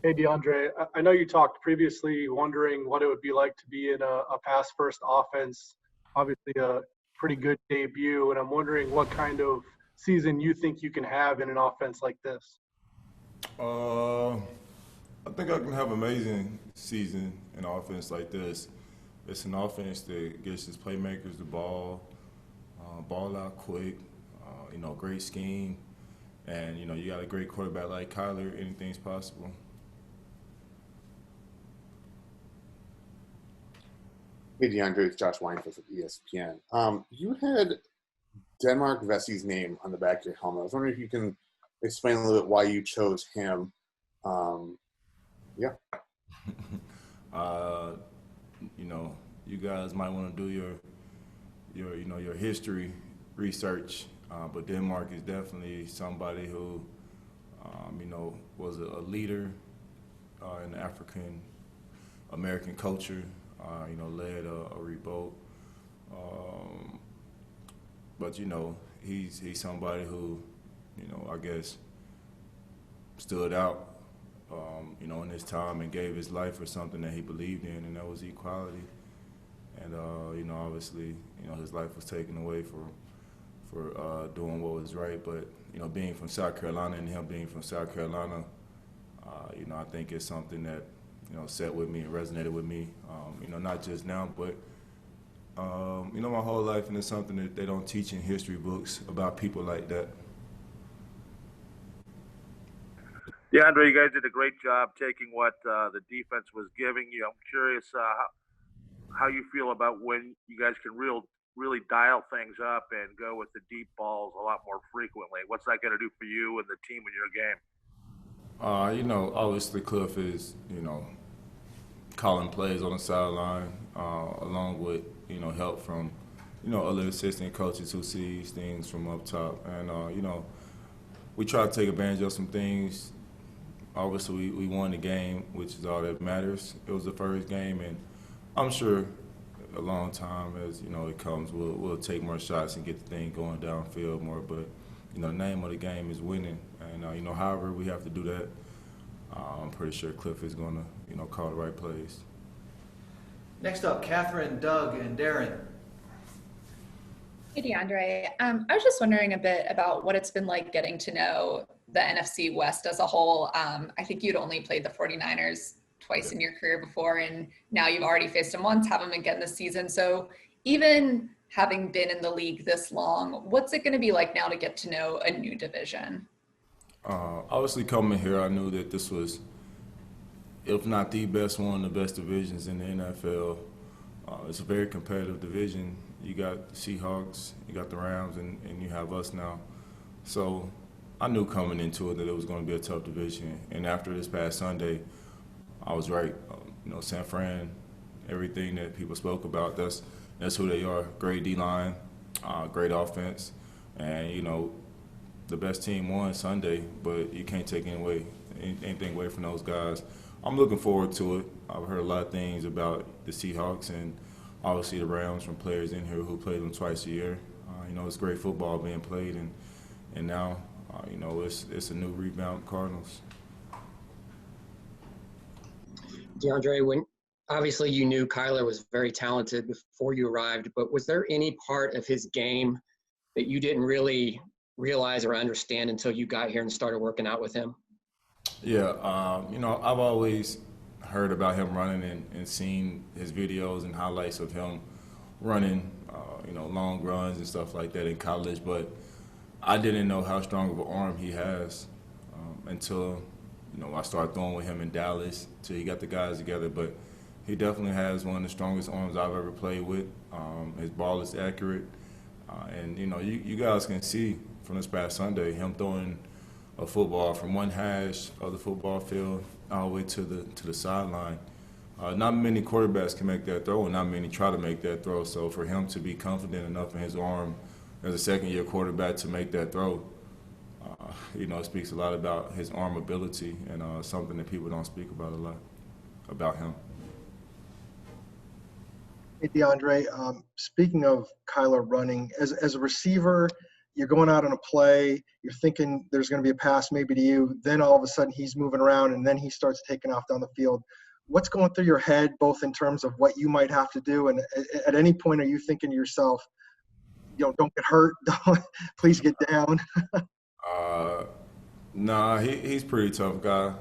Hey, DeAndre, I know you talked previously wondering what it would be like to be in a pass first offense. Obviously, a pretty good debut, and I'm wondering what kind of season you think you can have in an offense like this. Uh, I think I can have an amazing season in offense like this. It's an offense that gets its playmakers the ball, ball out quick, great scheme, and you got a great quarterback like Kyler. Anything's possible. Hey, DeAndre, it's Josh Weinfeld with ESPN. You had Denmark Vesey's name on the back of your helmet. I was wondering if you can explain a little bit why you chose him. Yeah. uh, you guys might want to do your history research, but Denmark is definitely somebody who, was a leader in the African American culture. Led a revolt. But he's somebody who, I guess, stood out, in his time and gave his life for something that he believed in, and that was equality. And obviously, his life was taken away for doing what was right. But being from South Carolina and him being from South Carolina, I think it's something that sat with me and resonated with me. Not just now, but my whole life, and it's something that they don't teach in history books about people like that. DeAndre, you guys did a great job taking what the defense was giving you. I'm curious how you feel about when you guys can really dial things up and go with the deep balls a lot more frequently. What's that going to do for you and the team in your game? Obviously Cliff is, calling plays on the sideline, along with, help from, other assistant coaches who sees things from up top. And, we try to take advantage of some things. Obviously, we won the game, which is all that matters. It was the first game, and I'm sure a long time as, it comes, we'll take more shots and get the thing going downfield more. But, the name of the game is winning. And, however we have to do that, I'm pretty sure Cliff is going to, call the right plays. Next up, Catherine, Doug, and Darren. Hey, DeAndre. I was just wondering a bit about what it's been like getting to know the NFC West as a whole. I think you'd only played the 49ers twice in your career before, and now you've already faced them once, have them again this season. So even having been in the league this long, what's it going to be like now to get to know a new division? Obviously, coming here, I knew that this was, if not the best one, of the best divisions in the NFL. It's a very competitive division. You got the Seahawks, you got the Rams, and you have us now. So I knew coming into it that it was going to be a tough division. And after this past Sunday, I was right. San Fran, everything that people spoke about, that's who they are. Great D-line, great offense, and, the best team won Sunday, but you can't take anything away from those guys. I'm looking forward to it. I've heard a lot of things about the Seahawks and obviously the Rams from players in here who play them twice a year. It's great football being played, and now, it's a new rebound Cardinals. DeAndre, when obviously you knew Kyler was very talented before you arrived, but was there any part of his game that you didn't really realize or understand until you got here and started working out with him? Yeah, I've always heard about him running and seen his videos and highlights of him running, long runs and stuff like that in college, but I didn't know how strong of an arm he has until, I started throwing with him in Dallas till he got the guys together. But he definitely has one of the strongest arms I've ever played with. His ball is accurate. And, you guys can see from this past Sunday him throwing a football from one hash of the football field all the way to the sideline. Not many quarterbacks can make that throw, and not many try to make that throw. So for him to be confident enough in his arm as a second-year quarterback to make that throw, it speaks a lot about his arm ability, and something that people don't speak about a lot about him. Hey, DeAndre, speaking of Kyler running, as a receiver, you're going out on a play, you're thinking there's going to be a pass maybe to you, then all of a sudden he's moving around and then he starts taking off down the field. What's going through your head, both in terms of what you might have to do, and at any point are you thinking to yourself, don't get hurt, please get down? Nah, he's pretty tough guy.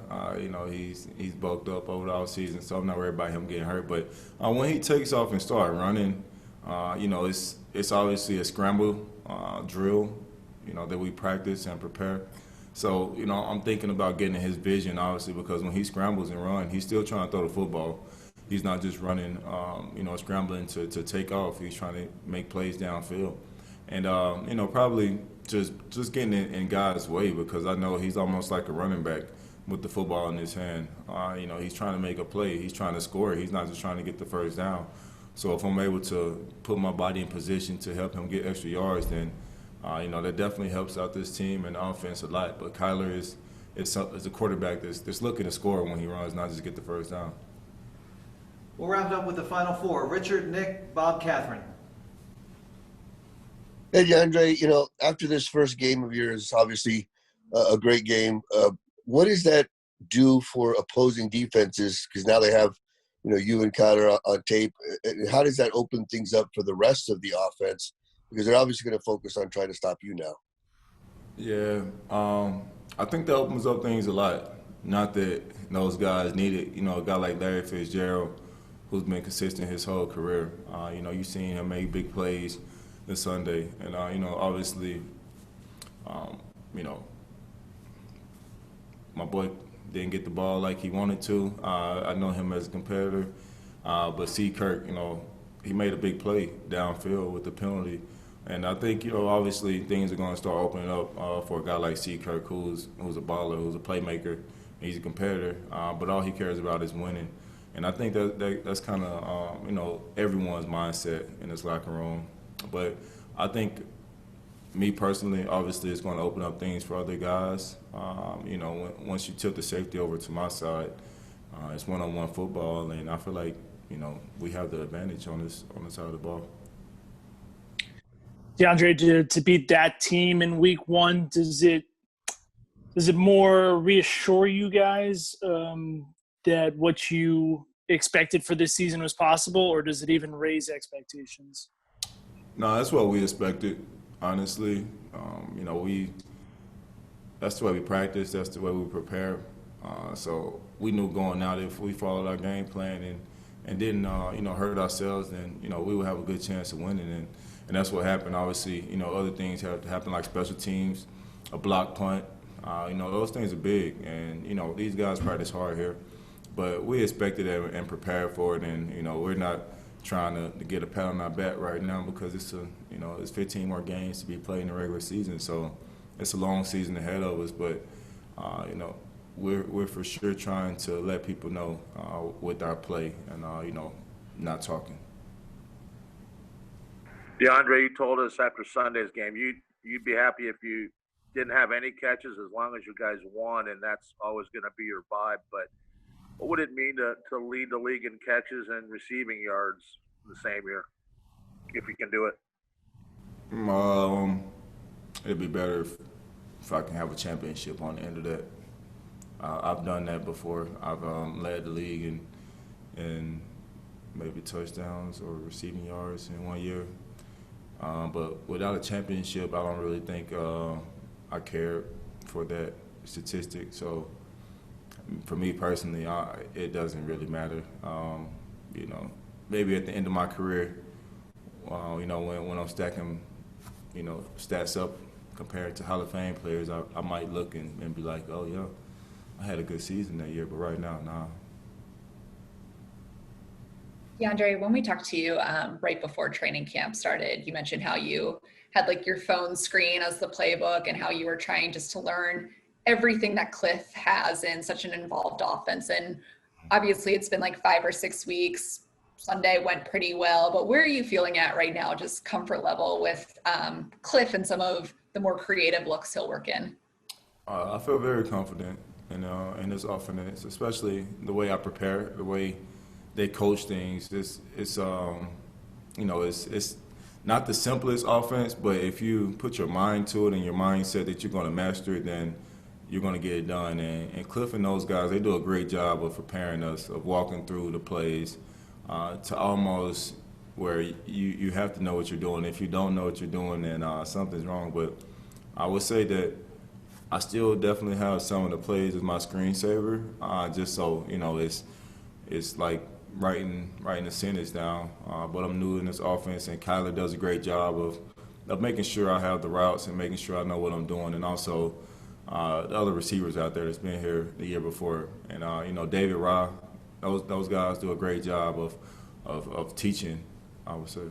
He's bulked up over the offseason, so I'm not worried about him getting hurt. But when he takes off and start running, it's obviously a scramble drill, that we practice and prepare. So, I'm thinking about getting his vision, obviously, because when he scrambles and runs, he's still trying to throw the football. He's not just running, scrambling to take off. He's trying to make plays downfield. And, probably just getting in guys' way, because I know he's almost like a running back with the football in his hand. He's trying to make a play. He's trying to score. He's not just trying to get the first down. So if I'm able to put my body in position to help him get extra yards, then, that definitely helps out this team and the offense a lot. But Kyler is a quarterback that's looking to score when he runs, not just get the first down. We'll wrap it up with the final four. Richard, Nick, Bob, Catherine. Hey, DeAndre, after this first game of yours, obviously a great game, what does that do for opposing defenses? Because now they have, you and Kyler on tape. How does that open things up for the rest of the offense? Because they're obviously going to focus on trying to stop you now. Yeah, I think that opens up things a lot. Not that those guys need it. A guy like Larry Fitzgerald, who's been consistent his whole career. You've seen him make big plays this Sunday. And, obviously, my boy didn't get the ball like he wanted to. I know him as a competitor. But C. Kirk, he made a big play downfield with the penalty. And I think, obviously things are going to start opening up for a guy like C. Kirk, who's a baller, who's a playmaker. He's a competitor, but all he cares about is winning. And I think that's kind of, everyone's mindset in this locker room. But I think, me personally, obviously it's going to open up things for other guys. Once you tilt the safety over to my side, it's one-on-one football, and I feel like, we have the advantage on this side of the ball. DeAndre, to beat that team in week one, does it more reassure you guys that what you expected for this season was possible, or does it even raise expectations? No, that's what we expected, honestly. That's the way we practice, that's the way we prepare. So we knew going out, if we followed our game plan and didn't hurt ourselves, then we would have a good chance of winning. And that's what happened. Obviously, other things have to happen, like special teams, a block punt. Those things are big. And, these guys practice hard here. But we expected it and prepared for it. And, we're not trying to get a pat on our back right now, because it's 15 more games to be played in the regular season. So it's a long season ahead of us. But, we're for sure trying to let people know with our play and, not talking. DeAndre, you told us after Sunday's game you'd be happy if you didn't have any catches as long as you guys won, and that's always going to be your vibe. But what would it mean to lead the league in catches and receiving yards the same year, if you can do it? It'd be better if I can have a championship on the end of that. I've done that before. I've led the league in maybe touchdowns or receiving yards in 1 year. But without a championship, I don't really think I care for that statistic. So for me personally, it doesn't really matter. Maybe at the end of my career, when I'm stacking, stats up compared to Hall of Fame players, I might look and be like, oh, yeah, I had a good season that year. But right now, nah. DeAndre, when we talked to you right before training camp started, you mentioned how you had like your phone screen as the playbook and how you were trying just to learn everything that Cliff has in such an involved offense. And obviously it's been like 5 or 6 weeks. Sunday went pretty well, but where are you feeling at right now, just comfort level with Cliff and some of the more creative looks he'll work in? I feel very confident in his offense, especially the way I prepare, the way they coach things. It's not the simplest offense, but if you put your mind to it and your mindset that you're going to master it, then you're going to get it done. And Cliff and those guys, they do a great job of preparing us, of walking through the plays to almost where you have to know what you're doing. If you don't know what you're doing, then something's wrong. But I would say that I still definitely have some of the plays as my screensaver, just so, it's like writing the sentence down. But I'm new in this offense, and Kyler does a great job of making sure I have the routes and making sure I know what I'm doing, and also the other receivers out there that's been here the year before. And, David Ra, those guys do a great job of teaching, I would say.